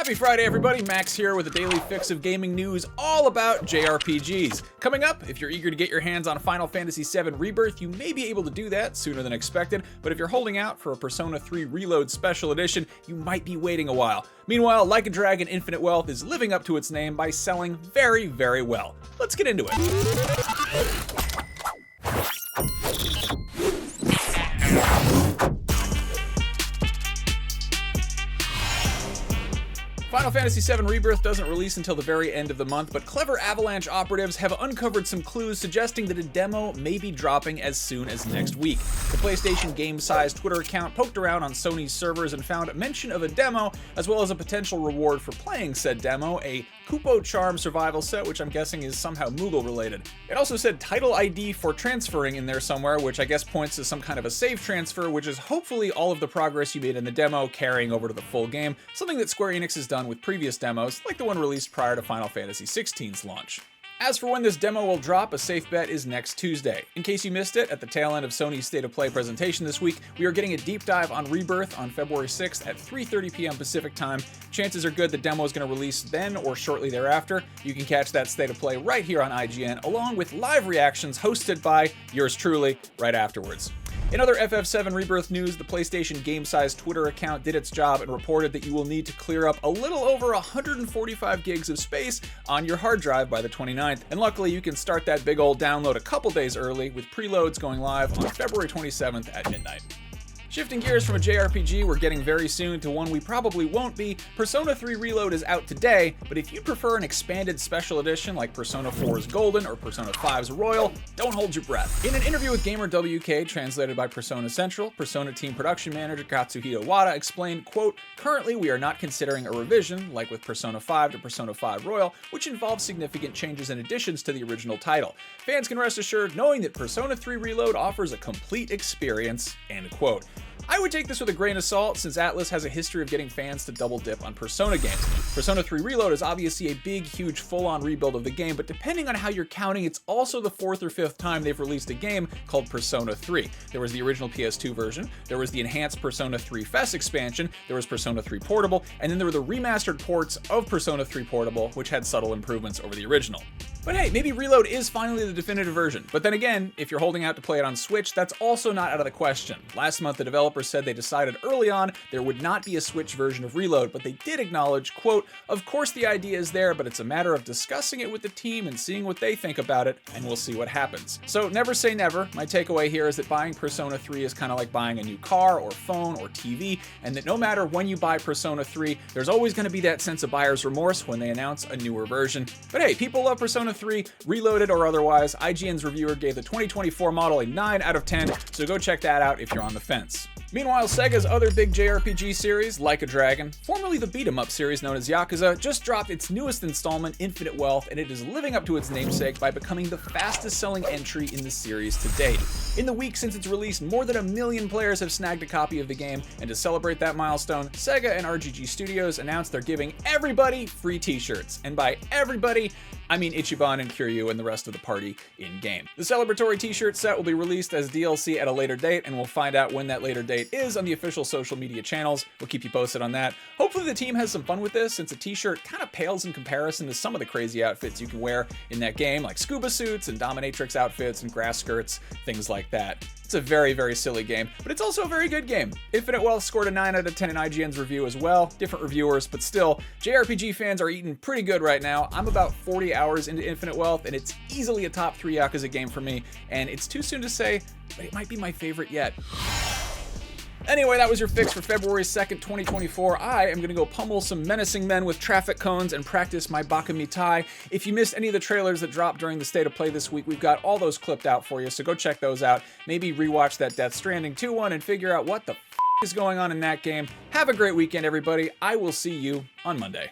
Happy Friday, everybody. Max here with a daily fix of gaming news all about JRPGs. Coming up, if you're eager to get your hands on Final Fantasy VII Rebirth, you may be able to do that sooner than expected, but if you're holding out for a Persona 3 Reload Special Edition, you might be waiting a while. Meanwhile, Like a Dragon Infinite Wealth is living up to its name by selling very, very well. Let's get into it. Final Fantasy VII Rebirth doesn't release until the very end of the month, but clever Avalanche operatives have uncovered some clues suggesting that a demo may be dropping as soon as next week. The PlayStation Game-sized Twitter account poked around on Sony's servers and found mention of a demo, as well as a potential reward for playing said demo, a Kupo Charm survival set, which I'm guessing is somehow Moogle related. It also said title ID for transferring in there somewhere, which I guess points to some kind of a save transfer, which is hopefully all of the progress you made in the demo carrying over to the full game, something that Square Enix has done with previous demos, like the one released prior to Final Fantasy XVI's launch. As for when this demo will drop, a safe bet is next Tuesday. In case you missed it, at the tail end of Sony's State of Play presentation this week, we are getting a deep dive on Rebirth on February 6th at 3:30 p.m. Pacific time. Chances are good the demo is going to release then or shortly thereafter. You can catch that State of Play right here on IGN, along with live reactions hosted by yours truly right afterwards. In other FF7 Rebirth news, the PlayStation Game-sized Twitter account did its job and reported that you will need to clear up a little over 145 gigs of space on your hard drive by the 29th. And luckily, you can start that big old download a couple days early, with preloads going live on February 27th at midnight. Shifting gears from a JRPG we're getting very soon to one we probably won't be, Persona 3 Reload is out today, but if you prefer an expanded special edition like Persona 4's Golden or Persona 5's Royal, don't hold your breath. In an interview with Gamer WK, translated by Persona Central, Persona team production manager Katsuhito Wada explained, quote, "Currently we are not considering a revision, like with Persona 5 to Persona 5 Royal, which involves significant changes and additions to the original title. Fans can rest assured knowing that Persona 3 Reload offers a complete experience," end quote. I would take this with a grain of salt, since Atlus has a history of getting fans to double dip on Persona games. Persona 3 Reload is obviously a big, huge, full-on rebuild of the game, but depending on how you're counting, it's also the 4th or 5th time they've released a game called Persona 3. There was the original PS2 version, there was the enhanced Persona 3 FES expansion, there was Persona 3 Portable, and then there were the remastered ports of Persona 3 Portable, which had subtle improvements over the original. But hey, maybe Reload is finally the definitive version. But then again, if you're holding out to play it on Switch, that's also not out of the question. Last month, the developers said they decided early on there would not be a Switch version of Reload, but they did acknowledge, quote, "Of course the idea is there, but it's a matter of discussing it with the team and seeing what they think about it, and we'll see what happens." So never say never. My takeaway here is that buying Persona 3 is kind of like buying a new car or phone or TV, and that no matter when you buy Persona 3, there's always going to be that sense of buyer's remorse when they announce a newer version. But hey, people love Persona 3, Reloaded or otherwise. IGN's reviewer gave the 2024 model a 9 out of 10, so go check that out if you're on the fence. Meanwhile, Sega's other big JRPG series, Like a Dragon, formerly the beat-em-up series known as Yakuza, just dropped its newest installment, Infinite Wealth, and it is living up to its namesake by becoming the fastest-selling entry in the series to date. In the week since its release, more than 1 million players have snagged a copy of the game, and to celebrate that milestone, Sega and RGG Studios announced they're giving everybody free t-shirts. And by everybody, I mean Ichiban and Kiryu and the rest of the party in-game. The celebratory t-shirt set will be released as DLC at a later date, and we'll find out when that later date is on the official social media channels. We'll keep you posted on that. Hopefully the team has some fun with this, since a t-shirt kind of pales in comparison to some of the crazy outfits you can wear in that game, like scuba suits and dominatrix outfits and grass skirts, things like that. It's a very, very silly game, but it's also a very good game. Infinite Wealth scored a 9 out of 10 in IGN's review as well. Different reviewers, but still, JRPG fans are eating pretty good right now. I'm about 40 hours into Infinite Wealth, and it's easily a top 3 Yakuza game for me, and it's too soon to say, but it might be my favorite yet. Anyway, that was your fix for February 2nd, 2024. I am going to go pummel some menacing men with traffic cones and practice my Bakamitai. If you missed any of the trailers that dropped during the State of Play this week, we've got all those clipped out for you, so go check those out. Maybe rewatch that Death Stranding 2 one and figure out what the is going on in that game. Have a great weekend, everybody. I will see you on Monday.